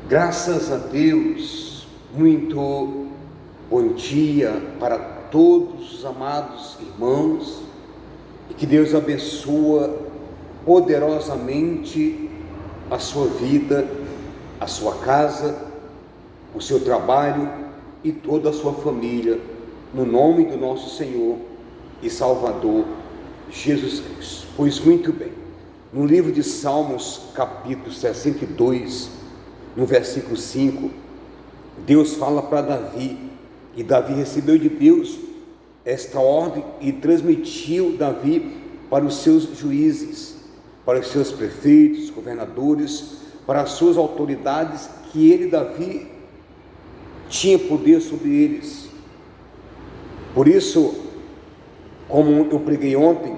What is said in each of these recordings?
Graças a Deus, muito bom dia para todos os amados irmãos e que Deus abençoe poderosamente a sua vida, a sua casa, o seu trabalho e toda a sua família, no nome do nosso Senhor e Salvador Jesus Cristo. Pois muito bem, no livro de Salmos, capítulo 62, no versículo 5, Deus fala para Davi, e Davi recebeu de Deus esta ordem e transmitiu Davi para os seus juízes, para os seus prefeitos, governadores, para as suas autoridades, que ele, Davi, tinha poder sobre eles. Por isso, como eu preguei ontem,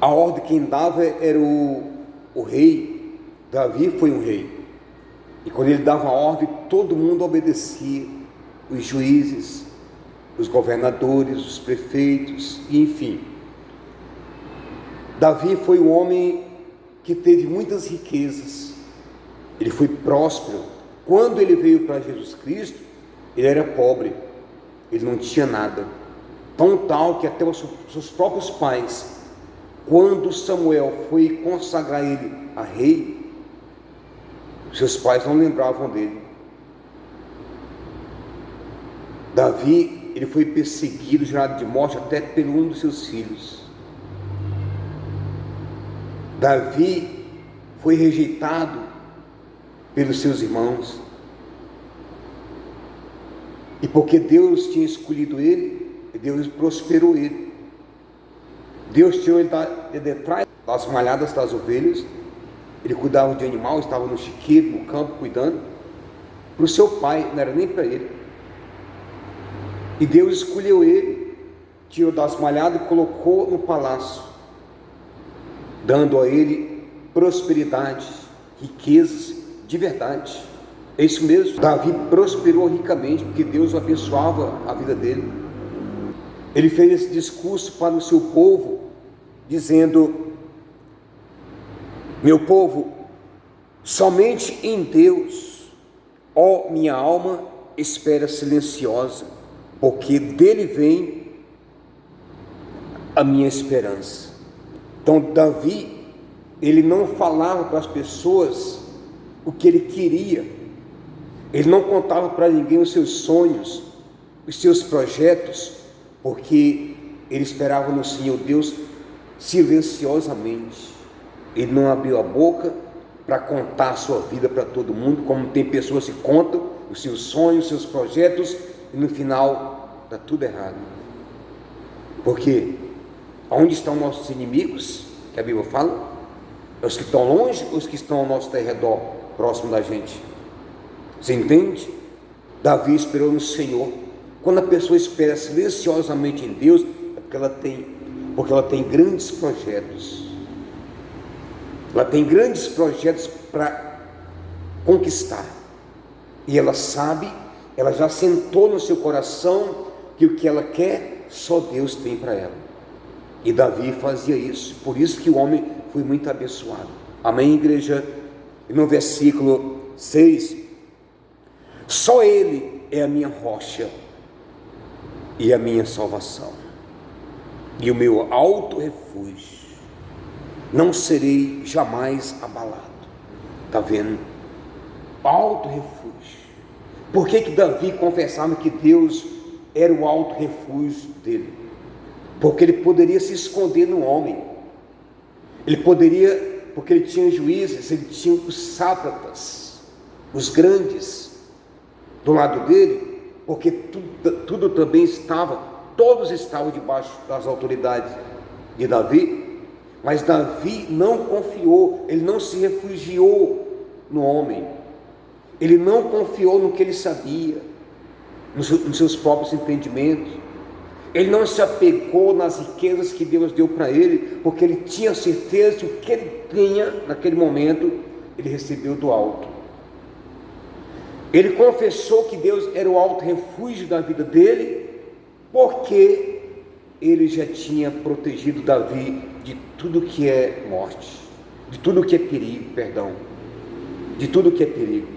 a ordem quem dava era o rei. Davi foi um rei. E quando ele dava a ordem, todo mundo obedecia, os juízes, os governadores, os prefeitos, enfim. Davi foi um homem que teve muitas riquezas, ele foi próspero. Quando ele veio para Jesus Cristo, ele era pobre, ele não tinha nada, tão tal que até os seus próprios pais, quando Samuel foi consagrar ele a rei, seus pais não lembravam dele. Davi, ele foi perseguido, jurado de morte até por um dos seus filhos. Davi foi rejeitado pelos seus irmãos. E porque Deus tinha escolhido ele, Deus prosperou ele. Deus tirou ele de detrás das malhadas das ovelhas. Ele cuidava de animal, estava no chiqueiro, no campo, cuidando. Para o seu pai, não era nem para ele. E Deus escolheu ele, tirou das malhadas e colocou no palácio, dando a ele prosperidade, riquezas de verdade. É isso mesmo, Davi prosperou ricamente, porque Deus abençoava a vida dele. Ele fez esse discurso para o seu povo, dizendo: meu povo, somente em Deus, ó minha alma, espera silenciosa, porque dele vem a minha esperança. Então Davi, ele não falava para as pessoas o que ele queria, ele não contava para ninguém os seus sonhos, os seus projetos, porque ele esperava no Senhor Deus silenciosamente. Ele não abriu a boca para contar a sua vida para todo mundo, como tem pessoas que contam os seus sonhos, os seus projetos, e no final está tudo errado. Porque onde estão nossos inimigos, que a Bíblia fala? É os que estão longe ou os que estão ao nosso redor, próximo da gente? Você entende? Davi esperou no Senhor. Quando a pessoa espera silenciosamente em Deus, é porque ela tem grandes projetos. Ela tem grandes projetos para conquistar. E ela sabe, ela já sentou no seu coração que o que ela quer, só Deus tem para ela. E Davi fazia isso. Por isso que o homem foi muito abençoado. Amém, igreja? E no versículo 6, só Ele é a minha rocha e a minha salvação, e o meu alto refúgio. Não serei jamais abalado. Está vendo? Alto refúgio. Por que Davi confessava que Deus era o alto refúgio dele? Porque ele poderia se esconder no homem. Ele poderia, porque ele tinha juízes, ele tinha os sátrapas, os grandes do lado dele, porque tudo também todos estavam debaixo das autoridades de Davi. Mas Davi não confiou, ele não se refugiou no homem, ele não confiou no que ele sabia, nos seus próprios entendimentos, ele não se apegou nas riquezas que Deus deu para ele, porque ele tinha certeza que o que ele tinha naquele momento, ele recebeu do alto. Ele confessou que Deus era o alto refúgio da vida dele, porque ele já tinha protegido Davi de tudo que é morte, de tudo que é perigo, de tudo que é perigo.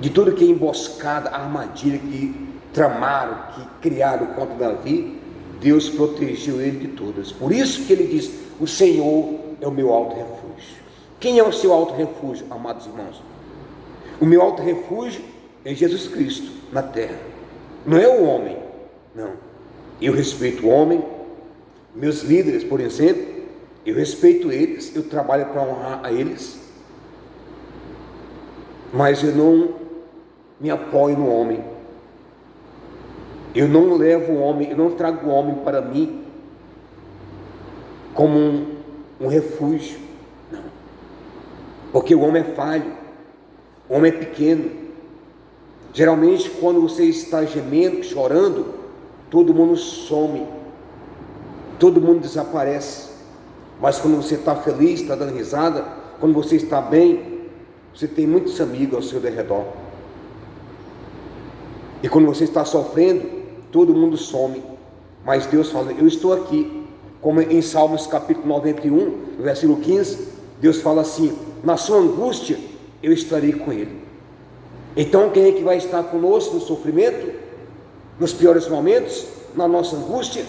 de tudo que é emboscada, a armadilha que tramaram, que criaram contra Davi, Deus protegeu ele de todas. Por isso que ele diz: o Senhor é o meu alto refúgio. Quem é o seu alto refúgio, amados irmãos? O meu alto refúgio é Jesus Cristo na terra, não é o homem, não. Eu respeito o homem, meus líderes, por exemplo, eu respeito eles, eu trabalho para honrar a eles, mas eu não me apoio no homem, eu não levo o homem, eu não trago o homem para mim como um refúgio, não, porque o homem é falho, o homem é pequeno. Geralmente quando você está gemendo, chorando, todo mundo some, todo mundo desaparece, mas quando você está feliz, está dando risada, quando você está bem, você tem muitos amigos ao seu redor. E quando você está sofrendo, todo mundo some, mas Deus fala: eu estou aqui. Como em Salmos capítulo 91, versículo 15, Deus fala assim: na sua angústia eu estarei com ele. Então quem é que vai estar conosco no sofrimento, nos piores momentos, na nossa angústia?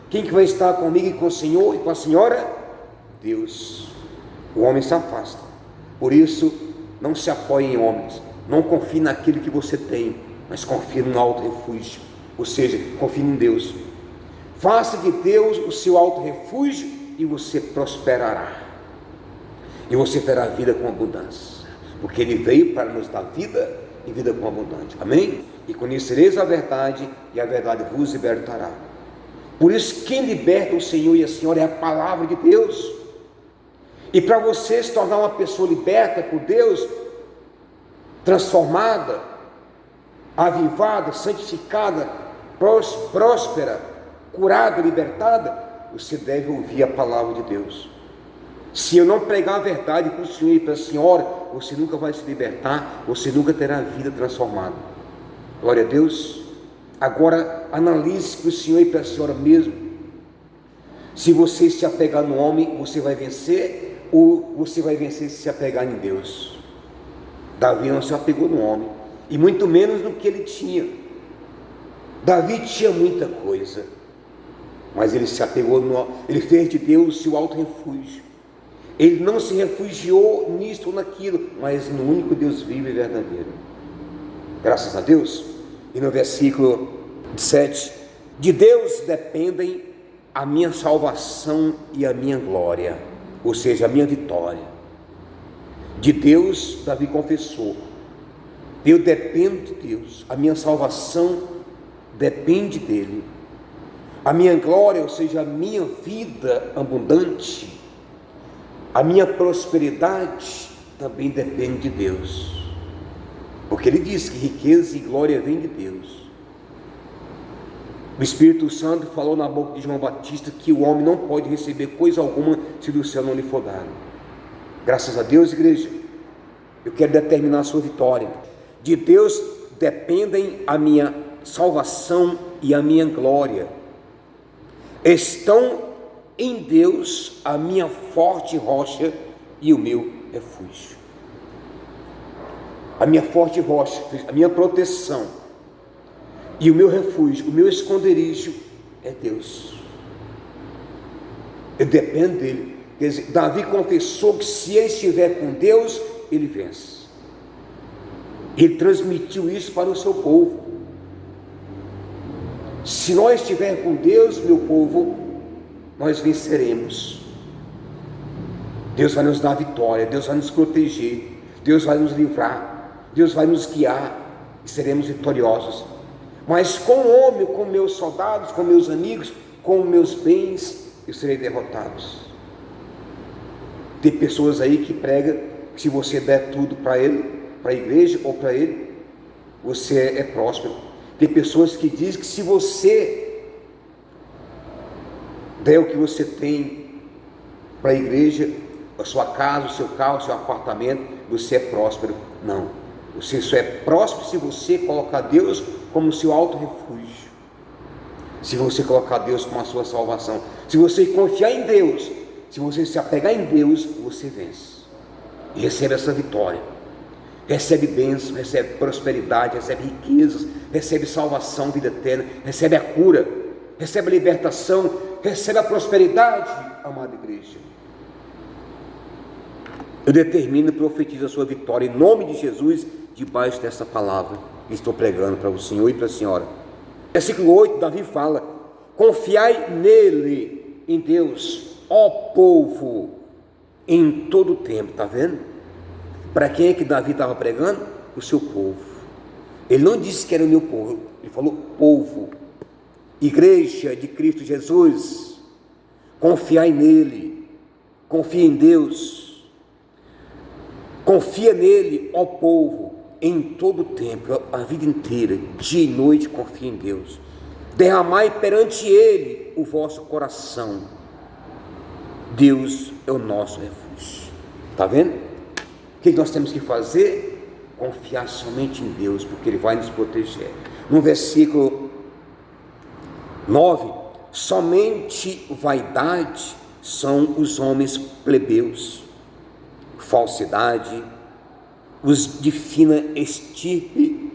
Quem que vai estar comigo e com o Senhor e com a senhora? Deus. O homem se afasta. Por isso, não se apoie em homens, não confie naquilo que você tem, mas confie no alto refúgio, ou seja, confie em Deus. Faça de Deus o seu alto refúgio e você prosperará, e você terá vida com abundância, porque Ele veio para nos dar vida e vida com abundância. Amém? E conhecereis a verdade, e a verdade vos libertará. Por isso, quem liberta o Senhor e a Senhora é a palavra de Deus. E para você se tornar uma pessoa liberta por Deus, transformada, avivada, santificada, próspera, curada, libertada, você deve ouvir a palavra de Deus. Se eu não pregar a verdade para o Senhor e para a Senhora, você nunca vai se libertar, você nunca terá a vida transformada. Glória a Deus. Agora analise para o Senhor e para a Senhora mesmo. Se você se apegar no homem, você vai vencer, ou você vai vencer se apegar em Deus. Davi não se apegou no homem, e muito menos no que ele tinha. Davi tinha muita coisa, mas ele se apegou ele fez de Deus o seu alto refúgio. Ele não se refugiou nisto ou naquilo, mas no único Deus vivo e verdadeiro. Graças a Deus. E no versículo 7, de Deus dependem a minha salvação e a minha glória, ou seja, a minha vitória. De Deus, Davi confessou: eu dependo de Deus, a minha salvação depende dele, a minha glória, ou seja, a minha vida abundante, a minha prosperidade também depende de Deus, porque ele diz que riqueza e glória vêm de Deus. O Espírito Santo falou na boca de João Batista que o homem não pode receber coisa alguma se do céu não lhe for dado. Graças a Deus, igreja, eu quero determinar a sua vitória. De Deus dependem a minha salvação e a minha glória. Estão em Deus a minha forte rocha e o meu refúgio. A minha forte rocha, a minha proteção e o meu refúgio, o meu esconderijo é Deus. Eu dependo dele. Quer dizer, Davi confessou que se ele estiver com Deus, ele vence. Ele transmitiu isso para o seu povo. Se nós estivermos com Deus, meu povo, nós venceremos. Deus vai nos dar vitória, Deus vai nos proteger, Deus vai nos livrar, Deus vai nos guiar e seremos vitoriosos. Mas com o homem, com meus soldados, com meus amigos, com meus bens, eu serei derrotado. Tem pessoas aí que pregam que se você der tudo para ele, para a igreja ou para ele, você é próspero. Tem pessoas que dizem que se você der o que você tem para a igreja, a sua casa, o seu carro, o seu apartamento, você é próspero. Não, você só é próspero se você colocar Deus como seu alto refúgio, se você colocar Deus como a sua salvação, se você confiar em Deus, se você se apegar em Deus, você vence e recebe essa vitória. recebe bênção, recebe prosperidade, recebe riquezas, recebe salvação, vida eterna, recebe a cura, recebe a libertação, recebe a prosperidade, amada igreja. Eu determino e profetizo a sua vitória em nome de Jesus, debaixo dessa palavra que estou pregando para o Senhor e para a senhora. Versículo 8, Davi fala: confiai nele, em Deus, ó povo, em todo o tempo. Está vendo? Para quem é que Davi estava pregando? O seu povo. Ele não disse que era o meu povo, ele falou povo, igreja de Cristo Jesus. Confiai nele, confia em Deus, confia nele, ó povo, em todo o tempo, a vida inteira, dia e noite, confia em Deus. Derramai perante ele o vosso coração. Deus é o nosso refúgio. Está vendo? O que nós temos que fazer? Confiar somente em Deus, porque Ele vai nos proteger. No versículo 9: somente vaidade são os homens plebeus, falsidade, os de fina estirpe,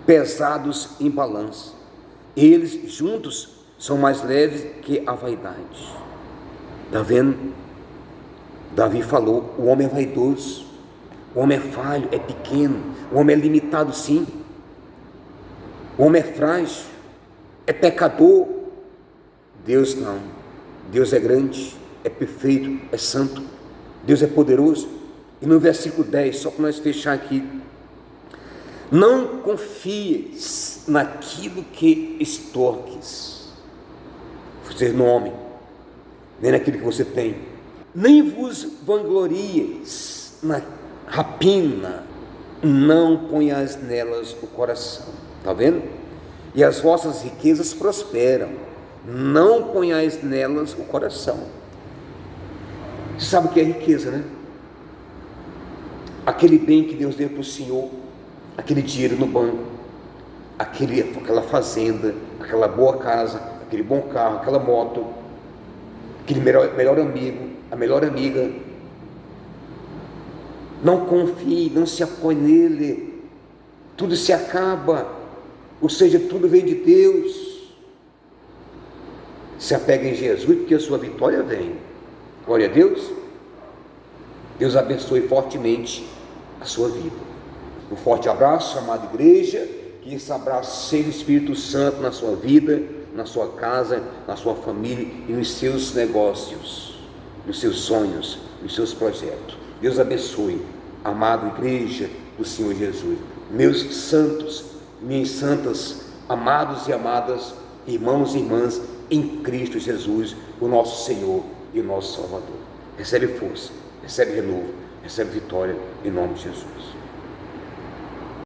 pesados em balança. Eles juntos são mais leves que a vaidade. Está vendo? Davi falou: o homem é vaidoso, o homem é falho, é pequeno, o homem é limitado, sim, o homem é frágil, é pecador. Deus não. Deus é grande, é perfeito, é santo, Deus é poderoso. E no versículo 10, só para nós fechar aqui: não confieis naquilo que extorques, ou seja, no homem, nem naquilo que você tem, nem vos vanglorieis na rapina, não ponhais nelas o coração. Está vendo? E as vossas riquezas prosperam, não ponhais nelas o coração. Você sabe o que é riqueza, né? Aquele bem que Deus deu para o Senhor, aquele dinheiro no banco, aquela fazenda, aquela boa casa, aquele bom carro, aquela moto, aquele melhor amigo, a melhor amiga. Não confie, não se apoie nele, tudo se acaba, ou seja, tudo vem de Deus. Se apega em Jesus, porque a sua vitória vem. Glória a Deus. Deus abençoe fortemente a sua vida. Um forte abraço, amada igreja, que esse abraço seja o Espírito Santo na sua vida, na sua casa, na sua família e nos seus negócios, nos seus sonhos, nos seus projetos. Deus abençoe, amada igreja do Senhor Jesus, meus santos, minhas santas, amados e amadas, irmãos e irmãs em Cristo Jesus, o nosso Senhor e o nosso Salvador. Recebe força, recebe renovo, recebe vitória em nome de Jesus.